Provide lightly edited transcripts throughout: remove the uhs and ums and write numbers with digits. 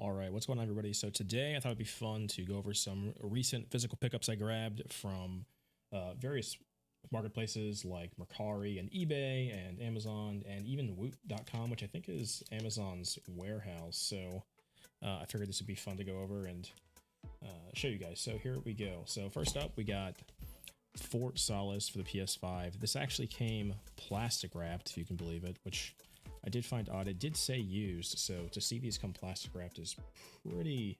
All right, what's going on, everybody? So today I thought it'd be fun to go over some recent physical pickups I grabbed from various marketplaces like Mercari and eBay and Amazon and even Woot.com, which I think is Amazon's warehouse. So I figured this would be fun to go over and show you guys. So here we go. So first up, we got Fort Solis for the PS5. This actually came plastic wrapped, if you can believe it, which I did find odd. It did say used, so to see these come plastic wrapped is pretty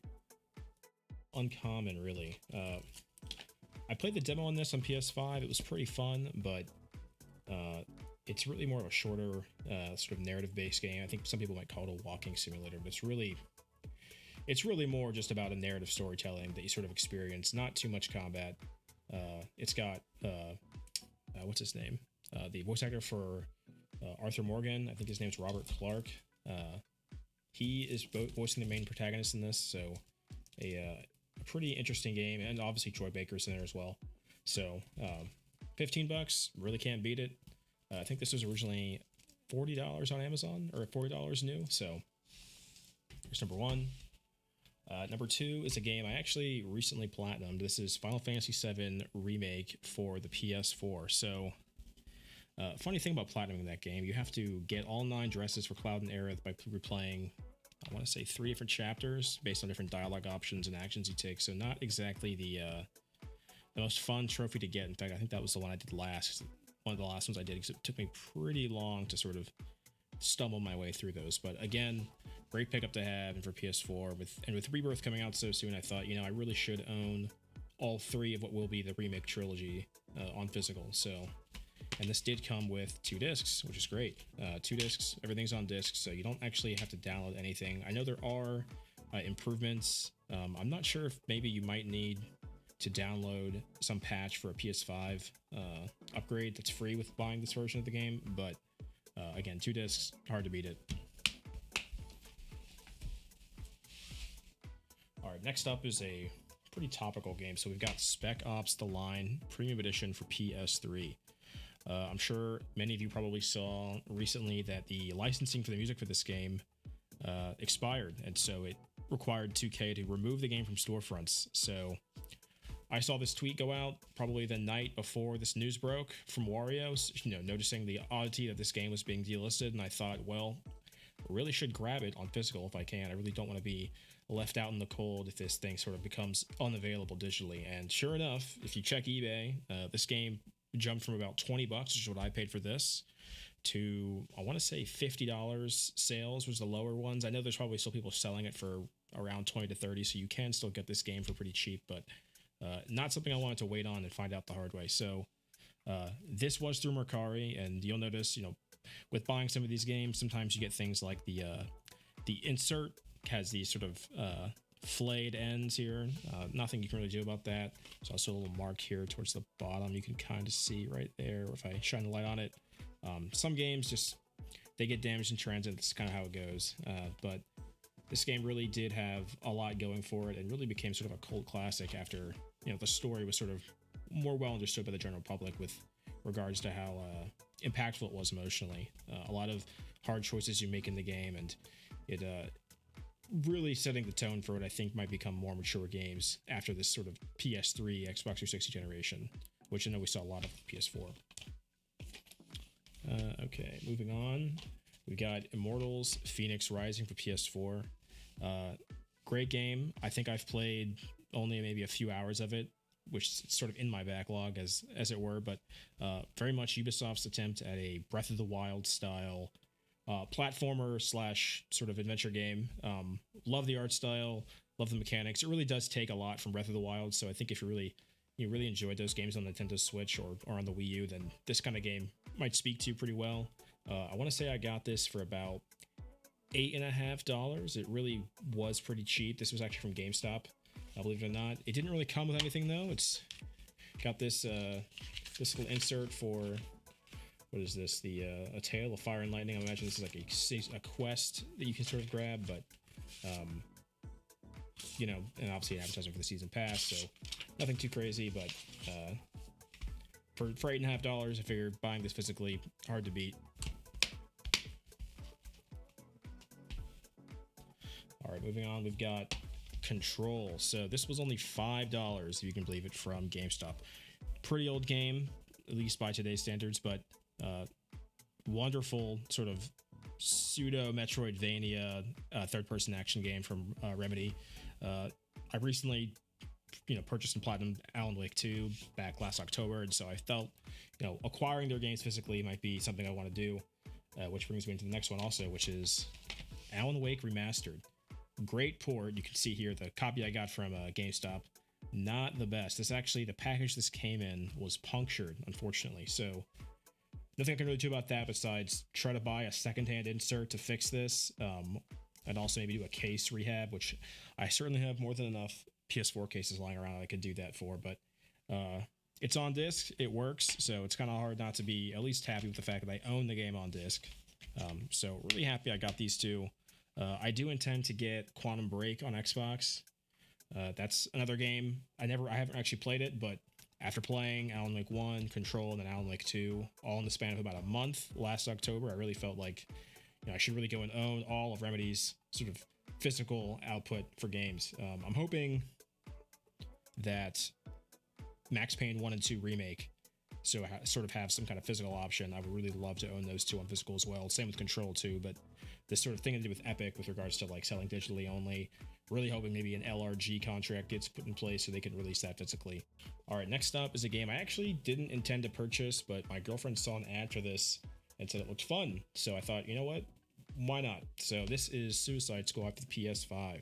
uncommon, really. I played the demo on this on PS5. It was pretty fun, but it's really more of a shorter sort of narrative-based game. I think some people might call it a walking simulator, but it's really more just about a narrative storytelling that you sort of experience. Not too much combat. It's got what's his name? The voice actor for Arthur Morgan, I think his name's Robert Clark. He is voicing the main protagonist in this, so a pretty interesting game, and obviously Troy Baker's in there as well. So $15, really can't beat it. I think this was originally $40 on Amazon, or $40 new. So here's number one. Number two is a game I actually recently platinumed. This is Final Fantasy VII Remake for the PS4. So funny thing about platinuming that game, you have to get all 9 dresses for Cloud and Aerith by replaying, I want to say 3 different chapters based on different dialogue options and actions you take. So not exactly the most fun trophy to get. In fact, I think that was the one I did last. One of the last ones I did, because it took me pretty long to sort of stumble my way through those. But again, great pickup to have, and for PS4 with Rebirth coming out so soon, I thought, I really should own all 3 of what will be the remake trilogy on physical. So. And this did come with 2 discs, which is great. 2 discs, everything's on discs, so you don't actually have to download anything. I know there are improvements. I'm not sure if maybe you might need to download some patch for a PS5 upgrade that's free with buying this version of the game. But again, 2 discs, hard to beat it. All right, next up is a pretty topical game. So we've got Spec Ops: The Line Premium Edition for PS3. I'm sure many of you probably saw recently that the licensing for the music for this game expired, and so it required 2K to remove the game from storefronts. So I saw this tweet go out probably the night before this news broke from Wario, noticing the oddity that this game was being delisted, and I thought, well, I really should grab it on physical if I can. I really don't want to be left out in the cold if this thing sort of becomes unavailable digitally. And sure enough, if you check eBay, this game jumped from about $20, which is what I paid for this, to I want to say $50 sales was the lower ones. I know there's probably still people selling it for around 20 to 30, so you can still get this game for pretty cheap, but not something I wanted to wait on and find out the hard way. So this was through Mercari, and you'll notice, with buying some of these games, sometimes you get things like the insert has these sort of flayed ends here. Nothing you can really do about that. There's also a little mark here towards the bottom you can kind of see right there if I shine the light on it. Some games they get damaged in transit. That's kind of how it goes. But this game really did have a lot going for it and really became sort of a cult classic after the story was sort of more well understood by the general public with regards to how impactful it was emotionally. A lot of hard choices you make in the game, and it really setting the tone for what I think might become more mature games after this sort of PS3, Xbox 360 generation, which I know we saw a lot of PS4. Okay, moving on. We got Immortals Phoenix Rising for PS4. Great game. I think I've played only maybe a few hours of it, which is sort of in my backlog as it were, but very much Ubisoft's attempt at a Breath of the Wild style platformer / sort of adventure game. Love the art style, love the mechanics. It really does take a lot from Breath of the Wild, so I think if you really enjoyed those games on the Nintendo Switch or on the Wii U, then this kind of game might speak to you pretty well. I want to say I got this for about $8.50. It really was pretty cheap. This was actually from GameStop, believe it or not. It didn't really come with anything though. It's got this little insert for, what is this? A Tale of Fire and Lightning. I imagine this is like a quest that you can sort of grab, but and obviously an advertisement for the season pass, so nothing too crazy. But for $8.50, I figured buying this physically, hard to beat. All right, moving on, we've got Control. So this was only $5, if you can believe it, from GameStop. Pretty old game, at least by today's standards, but wonderful sort of pseudo Metroidvania third-person action game from Remedy. I recently, purchased and platinum Alan Wake 2 back last October, and so I felt, acquiring their games physically might be something I want to do. Which brings me into the next one also, which is Alan Wake Remastered. Great port. You can see here the copy I got from GameStop. Not the best. The package this came in was punctured, unfortunately. So nothing I can really do about that besides try to buy a secondhand insert to fix this. And also maybe do a case rehab, which I certainly have more than enough PS4 cases lying around I could do that for. But it's on disc. It works. So it's kind of hard not to be at least happy with the fact that I own the game on disc. So really happy I got these two. I do intend to get Quantum Break on Xbox. That's another game I haven't actually played it, but after playing Alan Wake 1, Control, and then Alan Wake 2, all in the span of about a month last October, I really felt like I should really go and own all of Remedy's sort of physical output for games. I'm hoping that Max Payne 1 and 2 remake sort of have some kind of physical option. I would really love to own those two on physical as well. Same with Control too, but this sort of thing to do with Epic with regards to like selling digitally only. Really hoping maybe an LRG contract gets put in place so they can release that physically. All right, next up is a game I actually didn't intend to purchase, but my girlfriend saw an ad for this and said it looked fun. So I thought, you know what? Why not? So this is Suicide Squad for the PS5.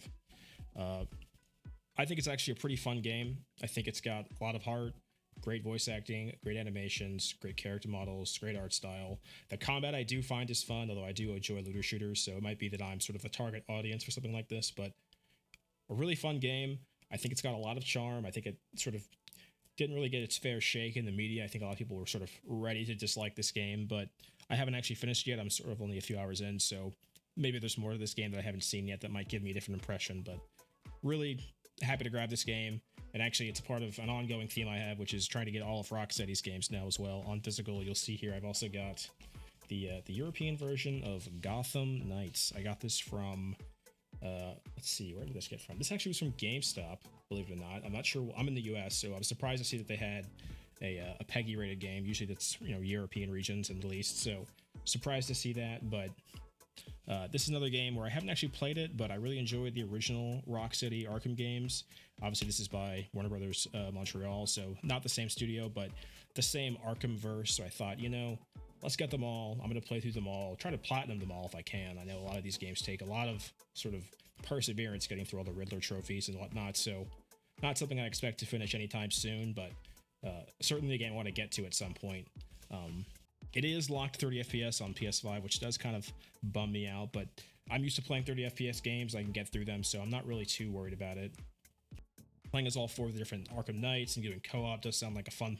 I think it's actually a pretty fun game. I think it's got a lot of heart, great voice acting, great animations, great character models, great art style. The combat I do find is fun, although I do enjoy looter shooters, so it might be that I'm sort of a target audience for something like this, but a really fun game. I think it's got a lot of charm. I think it sort of didn't really get its fair shake in the media. I think a lot of people were sort of ready to dislike this game, but I haven't actually finished yet. I'm sort of only a few hours in, so maybe there's more to this game that I haven't seen yet that might give me a different impression, but really happy to grab this game. And actually, it's a part of an ongoing theme I have, which is trying to get all of Rocksteady's games now as well on physical. You'll see here I've also got the European version of Gotham Knights. I got this from, let's see, where did this get from? This actually was from GameStop, believe it or not. I'm not sure. I'm in the US, so I was surprised to see that they had a PEGI rated game. Usually that's, European regions and released, so surprised to see that. But this is another game where I haven't actually played it, but I really enjoyed the original Rocksteady Arkham games. Obviously, this is by Warner Brothers Montreal, so not the same studio, but the same Arkham verse. So I thought, let's get them all. I'm going to play through them all, try to platinum them all if I can. I know a lot of these games take a lot of sort of perseverance getting through all the Riddler trophies and whatnot, so not something I expect to finish anytime soon, but certainly a game I want to get to at some point. It is locked 30 FPS on PS5, which does kind of bum me out, but I'm used to playing 30 FPS games. I can get through them, so I'm not really too worried about it. Playing as all four of the different Arkham Knights and doing co-op does sound like a fun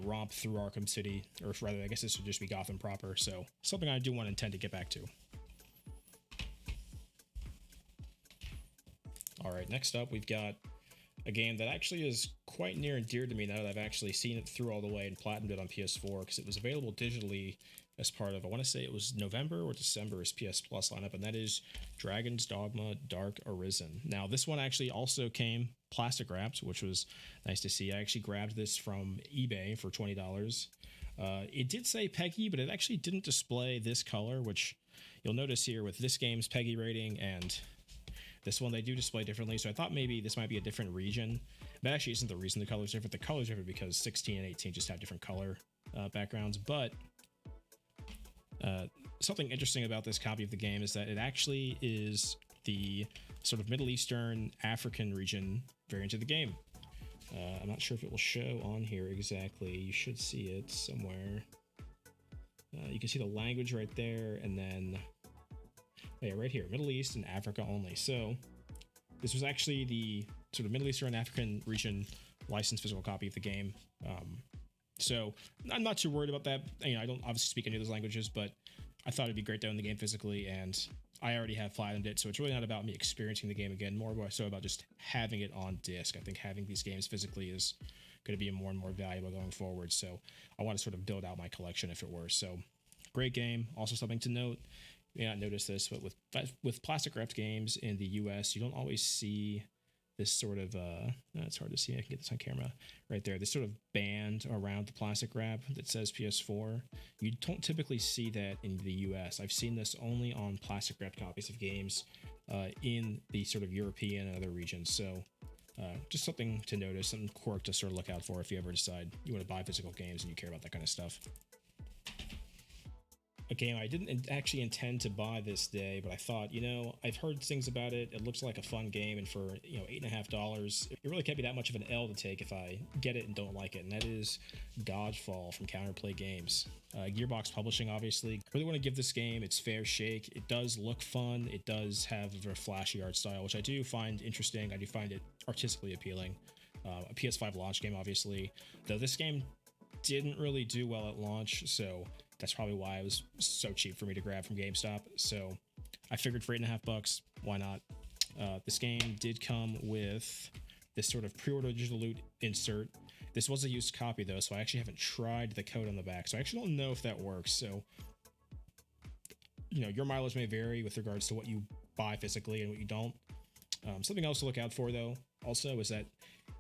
romp through Arkham City, or rather, I guess this would just be Gotham proper, so something I do want to intend to get back to. All right, next up, we've got a game that actually is quite near and dear to me now that I've actually seen it through all the way and platinumed it on PS4, because it was available digitally as part of, I want to say it was November or December's PS Plus lineup, and that is Dragon's Dogma Dark Arisen. Now, this one actually also came plastic wrapped, which was nice to see. I actually grabbed this from eBay for $20. It did say PEGI, but it actually didn't display this color, which you'll notice here with this game's PEGI rating and this one, they do display differently, so I thought maybe this might be a different region. That actually isn't the reason the color's different. The color's different because 16 and 18 just have different color backgrounds, but something interesting about this copy of the game is that it actually is the sort of Middle Eastern African region variant of the game. I'm not sure if it will show on here exactly. You should see it somewhere. You can see the language right there, and then yeah, right here, Middle East and Africa only. So this was actually the sort of Middle Eastern African region licensed physical copy of the game. So I'm not too worried about that. I don't obviously speak any of those languages, but I thought it'd be great to own the game physically, and I already have platinumed it, so it's really not about me experiencing the game again, more so about just having it on disc. I think having these games physically is going to be more and more valuable going forward, so I want to sort of build out my collection if it were. So great game. Also something to note, You may not notice this, but with plastic wrapped games in the US, you don't always see this sort of it's hard to see. I can get this on camera right there. This sort of band around the plastic wrap that says PS4. You don't typically see that in the US. I've seen this only on plastic wrapped copies of games in the sort of European and other regions. So just something to notice, some quirk to sort of look out for if you ever decide you want to buy physical games and you care about that kind of stuff. A game I didn't actually intend to buy this day, but I thought, I've heard things about it. It looks like a fun game, and for $8.50, it really can't be that much of an L to take if I get it and don't like it. And that is Godfall from Counterplay Games. Gearbox Publishing, obviously. I really want to give this game its fair shake. It does look fun. It does have a very flashy art style, which I do find interesting. I do find it artistically appealing. A PS5 launch game, obviously, though this game didn't really do well at launch, so that's probably why it was so cheap for me to grab from GameStop. So I figured for $8.50, why not? This game did come with this sort of pre-order digital loot insert. This was a used copy though, so I actually haven't tried the code on the back, so I actually don't know if that works. So, your mileage may vary with regards to what you buy physically and what you don't. Something else to look out for though, also, is that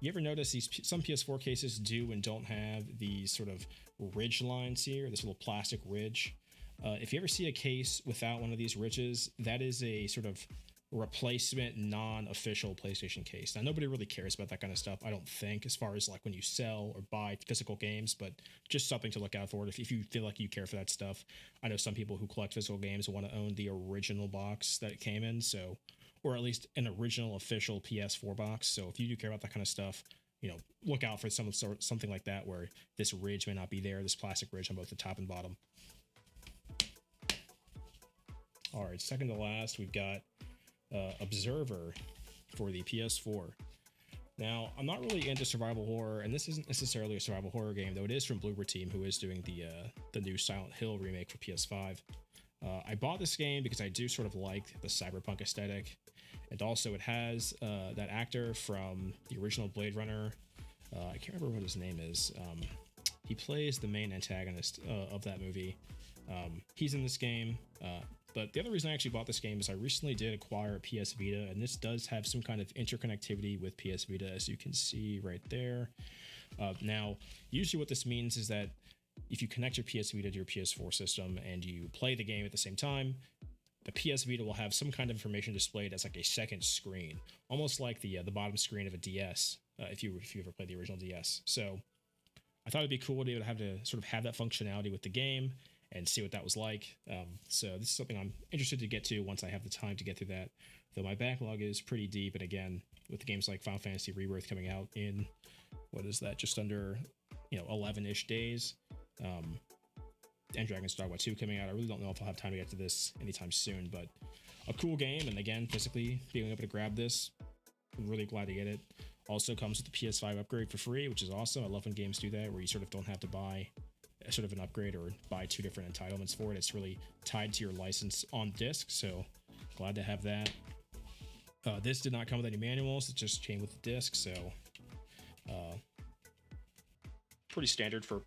you ever notice some PS4 cases do and don't have these sort of ridge lines here, this little plastic ridge. If you ever see a case without one of these ridges, that is a sort of replacement non-official PlayStation case. Now, nobody really cares about that kind of stuff, I don't think, as far as like when you sell or buy physical games, but just something to look out for if you feel like you care for that stuff. I know some people who collect physical games want to own the original box that it came in, so, or at least an original official PS4 box. So if you do care about that kind of stuff, look out for something like that where this ridge may not be there, this plastic ridge on both the top and bottom. All right, second to last, we've got Observer for the PS4. Now, I'm not really into survival horror, and this isn't necessarily a survival horror game, though it is from Bloober Team, who is doing the new Silent Hill remake for PS5. I bought this game because I do sort of like the cyberpunk aesthetic, and also it has that actor from the original Blade Runner. I can't remember what his name is. He plays the main antagonist of that movie. He's in this game. But the other reason I actually bought this game is I recently did acquire a PS Vita, and this does have some kind of interconnectivity with PS Vita, as you can see right there. Now, usually what this means is that if you connect your PS Vita to your PS4 system and you play the game at the same time, the PS Vita will have some kind of information displayed as like a second screen, almost like the bottom screen of a DS, if you ever played the original DS. So I thought it'd be cool to be able to have that functionality with the game and see what that was like. So this is something I'm interested to get to once I have the time to get through that. Though my backlog is pretty deep, and again, with games like Final Fantasy Rebirth coming out in, just under 11-ish days, and Dragon's Dogma 2 coming out, I really don't know if I'll have time to get to this anytime soon, but a cool game, and again, physically being able to grab this, I'm really glad to get it. Also comes with the PS5 upgrade for free, which is awesome. I love when games do that, where you sort of don't have to buy sort of an upgrade or buy two different entitlements for it. It's really tied to your license on disc, so glad to have that. This did not come with any manuals, it just came with the disc, so pretty standard for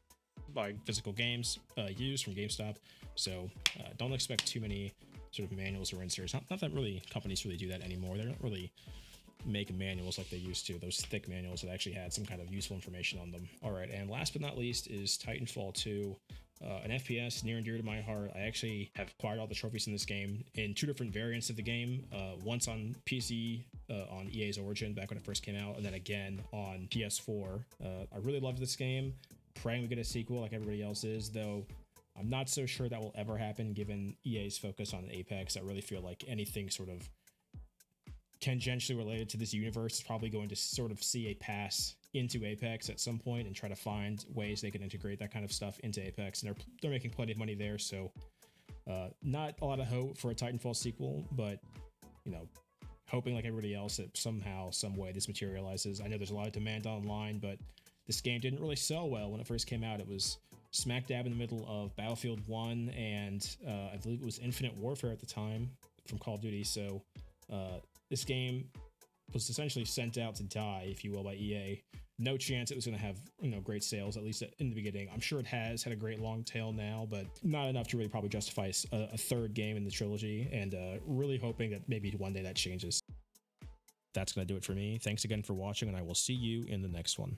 buying physical games used from GameStop, so don't expect too many sort of manuals or inserts. Not that really companies really do that anymore. They don't really make manuals like they used to, those thick manuals that actually had some kind of useful information on them. All right, and last but not least is Titanfall 2, an FPS near and dear to my heart. I actually have acquired all the trophies in this game in two different variants of the game, once on PC on EA's Origin back when it first came out, and then again on PS4. I really loved this game, praying we get a sequel like everybody else is, though I'm not so sure that will ever happen given EA's focus on Apex. I really feel like anything sort of tangentially related to this universe is probably going to sort of see a pass into Apex at some point and try to find ways they can integrate that kind of stuff into Apex, and they're making plenty of money there, so not a lot of hope for a Titanfall sequel, but hoping like everybody else that somehow, some way this materializes. I know there's a lot of demand online, but this game didn't really sell well when it first came out. It was smack dab in the middle of Battlefield 1 and I believe it was Infinite Warfare at the time from Call of Duty, so this game was essentially sent out to die, if you will, by EA no chance it was going to have, great sales, at least in the beginning. I'm sure it has had a great long tail now, but not enough to really probably justify a third game in the trilogy, and really hoping that maybe one day that changes. That's going to do it for me. Thanks again for watching, and I will see you in the next one.